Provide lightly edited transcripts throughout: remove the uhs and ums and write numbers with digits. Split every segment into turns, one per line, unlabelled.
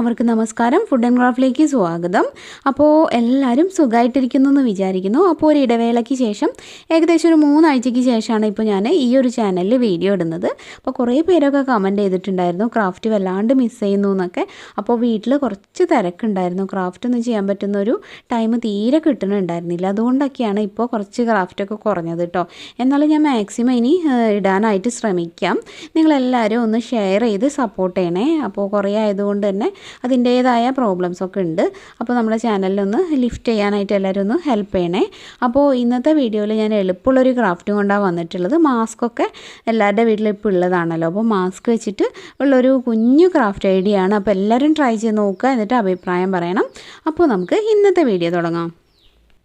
എല്ലാവർക്കും നമസ്കാരം. Food and ക്രാഫ്റ്റിലേക്ക് സ്വാഗതം. അപ്പോൾ എല്ലാവരും സുഖമായിട്ടിരിക്കുന്നു എന്ന് വിചാരിക്കുന്നു. അപ്പോൾ ഒരു ഇടവേളയ്ക്ക് ശേഷം ഏകദേശം ഒരു 3 ആഴ്ചയ്ക്ക് ശേഷമാണ് ഇപ്പോൾ ഞാൻ ഈ ഒരു ചാനലിൽ വീഡിയോ ഇടുന്നത്. അപ്പോൾ കുറേ പേരൊക്കെ കമൻറ്റ് ചെയ്തിട്ടുണ്ടായിരുന്നു ക്രാഫ്റ്റ് വല്ലാണ്ട് മിസ് ചെയ്യുന്നു എന്നൊക്കെ. അപ്പോൾ വീട്ടിൽ കുറച്ച് തിരക്കുണ്ടായിരുന്നു, ക്രാഫ്റ്റ് ഒന്നും ചെയ്യാൻ പറ്റുന്ന ഒരു ടൈം തീരെ കിട്ടുന്നുണ്ടായിരുന്നില്ല. അതുകൊണ്ടൊക്കെയാണ് ഇപ്പോൾ കുറച്ച് ക്രാഫ്റ്റൊക്കെ കുറഞ്ഞത് കേട്ടോ. എന്നാലും ഞാൻ മാക്സിമം ഇനി ഇടാനായിട്ട് ശ്രമിക്കാം. നിങ്ങളെല്ലാവരും ഒന്ന് ഷെയർ ചെയ്ത് സപ്പോർട്ട് ചെയ്യണേ. അപ്പോൾ കുറേ ആയതുകൊണ്ട് തന്നെ അതിൻ്റേതായ പ്രോബ്ലംസൊക്കെ ഉണ്ട്. അപ്പോൾ നമ്മുടെ ചാനലിലൊന്ന് ലിഫ്റ്റ് ചെയ്യാനായിട്ട് എല്ലാവരും ഒന്ന് ഹെൽപ്പ് ചെയ്യണേ. അപ്പോൾ ഇന്നത്തെ വീഡിയോയിൽ ഞാൻ എളുപ്പമുള്ളൊരു ക്രാഫ്റ്റ് കൊണ്ടാണ് വന്നിട്ടുള്ളത്. മാസ്കൊക്കെ എല്ലാവരുടെ വീട്ടിലും ഇപ്പോൾ ഉള്ളതാണല്ലോ. അപ്പോൾ മാസ്ക് വെച്ചിട്ട് ഉള്ളൊരു കുഞ്ഞു ക്രാഫ്റ്റ് ഐഡിയ ആണ്. അപ്പോൾ എല്ലാവരും ട്രൈ ചെയ്ത് നോക്കുക, എന്നിട്ട് അഭിപ്രായം പറയണം. അപ്പോൾ നമുക്ക് ഇന്നത്തെ വീഡിയോ തുടങ്ങാം.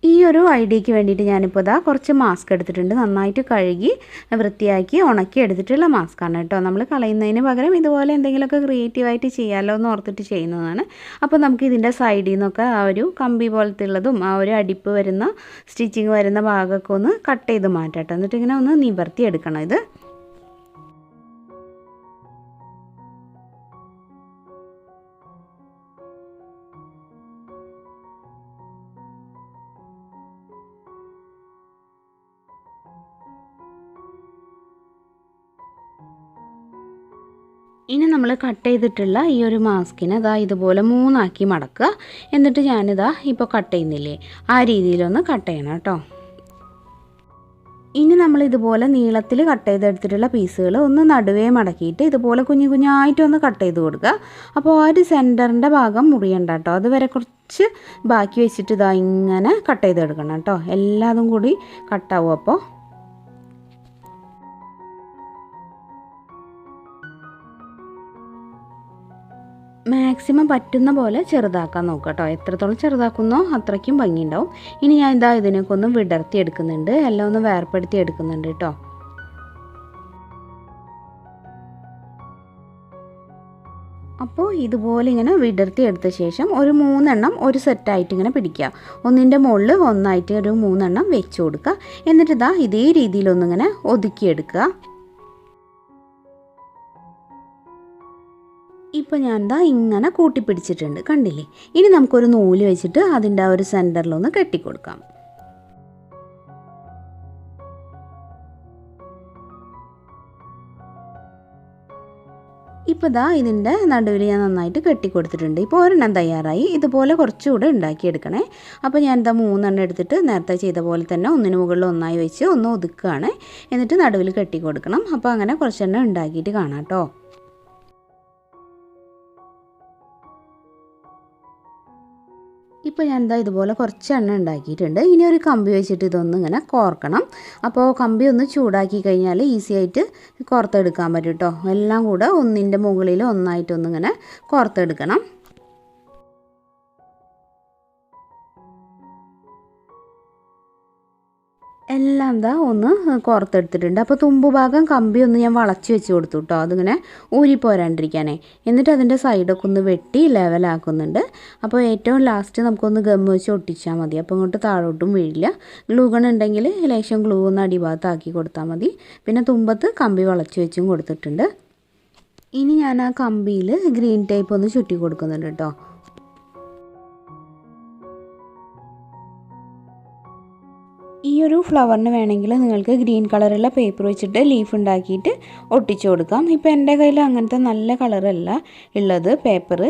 ഈ ഒരു ഐഡിയയ്ക്ക് വേണ്ടിയിട്ട് ഞാനിപ്പോൾ കുറച്ച് മാസ്ക് എടുത്തിട്ടുണ്ട്. നന്നായിട്ട് കഴുകി വൃത്തിയാക്കി ഉണക്കി എടുത്തിട്ടുള്ള മാസ്കാണ് കേട്ടോ. നമ്മൾ കളയുന്നതിന് പകരം ഇതുപോലെ എന്തെങ്കിലുമൊക്കെ ക്രിയേറ്റീവായിട്ട് ചെയ്യാമല്ലോ എന്ന് ഓർത്തിട്ട് ചെയ്യുന്നതാണ്. അപ്പോൾ നമുക്ക് ഇതിൻ്റെ സൈഡിൽ നിന്നൊക്കെ ആ ഒരു കമ്പി പോലത്തെ ഉള്ളതും ആ ഒരു അടിപ്പ് വരുന്ന സ്റ്റിച്ചിങ് വരുന്ന ഭാഗമൊക്കെ ഒന്ന് കട്ട് ചെയ്ത് മാറ്റാം കേട്ടോ. എന്നിട്ട് ഇങ്ങനെ ഒന്ന് നിവർത്തി എടുക്കണം ഇത്. ഇനി നമ്മൾ കട്ട് ചെയ്തിട്ടുള്ള ഈ ഒരു മാസ്കിനെ ഇതുപോലെ 3 ആക്കി മടക്കുക. എന്നിട്ട് ഞാനിതാ ഇപ്പോൾ കട്ട് ചെയ്യുന്നില്ലേ ആ രീതിയിലൊന്ന് കട്ട് ചെയ്യണം കേട്ടോ. ഇനി നമ്മൾ ഇതുപോലെ നീളത്തിൽ കട്ട് ചെയ്തെടുത്തിട്ടുള്ള പീസുകൾ ഒന്ന് നടുവേ മടക്കിയിട്ട് ഇതുപോലെ കുഞ്ഞു കുഞ്ഞായിട്ടൊന്ന് കട്ട് ചെയ്ത് കൊടുക്കുക. അപ്പോൾ ആ ഒരു സെൻറ്ററിൻ്റെ ഭാഗം മുറിയണ്ട കേട്ടോ. അതുവരെ കുറച്ച് ബാക്കി വെച്ചിട്ട് ഇങ്ങനെ കട്ട് ചെയ്തെടുക്കണം കേട്ടോ. എല്ലാതും കൂടി കട്ടാവും. അപ്പോൾ മാക്സിമം പറ്റുന്ന പോലെ ചെറുതാക്കാൻ നോക്കുക കേട്ടോ. എത്രത്തോളം ചെറുതാക്കുന്നോ അത്രയ്ക്കും ഭംഗിയുണ്ടാവും. ഇനി ഞാൻ ഇതിനൊക്കെ ഒന്ന് വിടർത്തി എടുക്കുന്നുണ്ട്, എല്ലാം ഒന്ന് വേർപ്പെടുത്തി എടുക്കുന്നുണ്ട് കേട്ടോ. അപ്പോൾ ഇതുപോലെ ഇങ്ങനെ വിടർത്തി എടുത്ത ശേഷം ഒരു 3 എണ്ണം ഒരു സെറ്റായിട്ട് ഇങ്ങനെ പിടിക്കുക. ഒന്നിൻ്റെ മുകളിൽ ഒന്നായിട്ട് ഒരു 3 എണ്ണം വെച്ച് കൊടുക്കുക. എന്നിട്ട് ഇതേ രീതിയിലൊന്നിങ്ങനെ ഒതുക്കിയെടുക്കുക. ഇപ്പോൾ ഞാൻ ഇങ്ങനെ കൂട്ടിപ്പിടിച്ചിട്ടുണ്ട്, കണ്ടില്ലേ? ഇനി നമുക്കൊരു നൂല് വെച്ചിട്ട് അതിൻ്റെ ആ ഒരു സെൻറ്ററിലൊന്ന് കെട്ടിക്കൊടുക്കാം. ഇപ്പോൾ ഇതിൻ്റെ നടുവിൽ ഞാൻ നന്നായിട്ട് കെട്ടിക്കൊടുത്തിട്ടുണ്ട്. ഇപ്പോൾ ഒരെണ്ണം തയ്യാറായി. ഇതുപോലെ കുറച്ചുകൂടെ ഉണ്ടാക്കിയെടുക്കണേ. അപ്പോൾ ഞാൻ 3 എണ്ണം എടുത്തിട്ട് നേരത്തെ ചെയ്ത പോലെ തന്നെ ഒന്നിന് മുകളിൽ ഒന്നായി വെച്ച് ഒന്ന് ഒതുക്കുകയാണ്. എന്നിട്ട് നടുവിൽ കെട്ടിക്കൊടുക്കണം. അപ്പോൾ അങ്ങനെ കുറച്ചെണ്ണം ഉണ്ടാക്കിയിട്ട് കാണാം കേട്ടോ. ഇപ്പോൾ ഞാൻ ഇതുപോലെ കുറച്ച് എണ്ണ ഉണ്ടാക്കിയിട്ടുണ്ട്. ഇനി ഒരു കമ്പി വെച്ചിട്ട് ഇതൊന്ന് ഇങ്ങനെ കോർക്കണം. അപ്പോൾ കമ്പി ഒന്ന് ചൂടാക്കി കഴിഞ്ഞാൽ ഈസി ആയിട്ട് കോർത്തെടുക്കാൻ പറ്റും കേട്ടോ. എല്ലാം കൂടെ ഒന്നിൻ്റെ മുകളിൽ ഒന്നായിട്ടൊന്നിങ്ങനെ കോർത്തെടുക്കണം. എല്ലാം ഒന്ന് കോർത്തെടുത്തിട്ടുണ്ട്. അപ്പോൾ തുമ്പ് ഭാഗം കമ്പി ഒന്ന് ഞാൻ വളച്ച് വെച്ച് കൊടുത്തു കേട്ടോ, അതിങ്ങനെ ഊരിപ്പോരാണ്ടിരിക്കാനേ. എന്നിട്ട് അതിൻ്റെ സൈഡൊക്കെ ഒന്ന് വെട്ടി ലെവലാക്കുന്നുണ്ട്. അപ്പോൾ ഏറ്റവും ലാസ്റ്റ് നമുക്കൊന്ന് ഗം വെച്ച് ഒട്ടിച്ചാൽ മതി. അപ്പോൾ ഇങ്ങോട്ട് താഴോട്ടും വീഴില്ല. ഗ്ലൂ ഗൺ ഉണ്ടെങ്കിൽ ലേശം ഗ്ലൂ ഒന്ന് അടിഭാഗത്താക്കി കൊടുത്താൽ മതി. പിന്നെ തുമ്പത്ത് കമ്പി വളച്ച് വെച്ചും കൊടുത്തിട്ടുണ്ട്. ഇനി ഞാൻ ആ കമ്പിയിൽ ഗ്രീൻ ടേപ്പ് ഒന്ന് ചുറ്റി കൊടുക്കുന്നുണ്ട് കേട്ടോ. ഈ ഒരു ഫ്ലവറിന് വേണമെങ്കിൽ നിങ്ങൾക്ക് ഗ്രീൻ കളറുള്ള പേപ്പർ വെച്ചിട്ട് ലീഫ് ഉണ്ടാക്കിയിട്ട് ഒട്ടിച്ചു കൊടുക്കാം. ഇപ്പോൾ എൻ്റെ കയ്യിൽ അങ്ങനത്തെ നല്ല കളറല്ല ഉള്ളത് പേപ്പർ,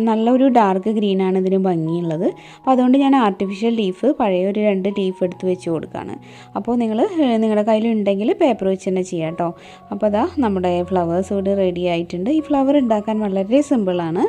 നല്ലൊരു ഡാർക്ക് ഗ്രീനാണ് ഇതിന് ഭംഗിയുള്ളത്. അപ്പോൾ അതുകൊണ്ട് ഞാൻ ആർട്ടിഫിഷ്യൽ ലീഫ് പഴയ ഒരു 2 ലീഫ് എടുത്ത് വെച്ച് കൊടുക്കുകയാണ്. അപ്പോൾ നിങ്ങളുടെ കയ്യിൽ ഉണ്ടെങ്കിൽ പേപ്പർ വെച്ച് തന്നെ ചെയ്യാം കേട്ടോ. അപ്പോൾ നമ്മുടെ ഫ്ലവേഴ്സ് ഇവിടെ റെഡി ആയിട്ടുണ്ട്. ഈ ഫ്ലവർ ഉണ്ടാക്കാൻ വളരെ സിമ്പിളാണ്.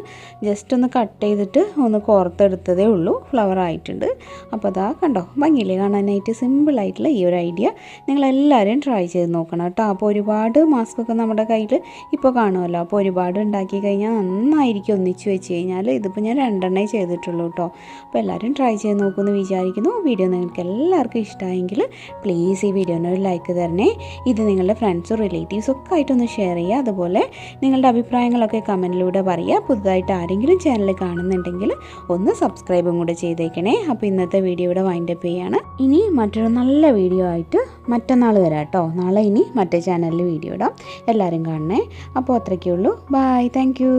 ജസ്റ്റ് ഒന്ന് കട്ട് ചെയ്തിട്ട് ഒന്ന് കോർത്തെടുത്തതേ ഉള്ളൂ, ഫ്ലവർ ആയിട്ടുണ്ട്. അപ്പോൾ കണ്ടോ, ഭംഗിയില്ലേ കാണാനായിട്ട്? സിമ്പിളായിട്ടുള്ള ഈ ഒരു ഐഡിയ നിങ്ങളെല്ലാവരും ട്രൈ ചെയ്ത് നോക്കണം കേട്ടോ. അപ്പോൾ ഒരുപാട് മാസ്കൊക്കെ നമ്മുടെ കയ്യിൽ ഇപ്പോൾ കാണുമല്ലോ. അപ്പോൾ ഒരുപാട് ഉണ്ടാക്കി കഴിഞ്ഞാൽ നന്നായിരിക്കും ഒന്നിച്ച് വെച്ച് കഴിഞ്ഞാൽ. ഇതിപ്പോൾ ഞാൻ 2 എണ്ണേ ചെയ്തിട്ടുള്ളൂ കേട്ടോ. അപ്പോൾ എല്ലാവരും ട്രൈ ചെയ്ത് നോക്കുമെന്ന് വിചാരിക്കുന്നു. വീഡിയോ നിങ്ങൾക്ക് എല്ലാവർക്കും ഇഷ്ടമായെങ്കിൽ പ്ലീസ് ഈ വീഡിയോന് ഒരു ലൈക്ക് തരണേ. ഇത് നിങ്ങളുടെ ഫ്രണ്ട്സും റിലേറ്റീവ്സും ഒക്കെ ആയിട്ടൊന്ന് ഷെയർ ചെയ്യുക. അതുപോലെ നിങ്ങളുടെ അഭിപ്രായങ്ങളൊക്കെ കമൻറ്റിലൂടെ പറയുക. പുതുതായിട്ട് ആരെങ്കിലും ചാനൽ കാണുന്നുണ്ടെങ്കിൽ ഒന്ന് സബ്സ്ക്രൈബും കൂടെ ചെയ്തേക്കണേ. അപ്പോൾ ഇന്നത്തെ വീഡിയോ ഇവിടെ വൈൻഡപ്പ് ചെയ്യാണ്. ഇനി മറ്റൊരു നല്ല വീഡിയോ ആയിട്ട് മറ്റന്നാൾ വരാം കേട്ടോ. നാളെ ഇനി മറ്റേ ചാനലിൽ വീഡിയോ ഇടാം. എല്ലാവരും കാണണേ. അപ്പോൾ അത്രയ്ക്കേ ഉള്ളൂ. ബൈ. Thank you.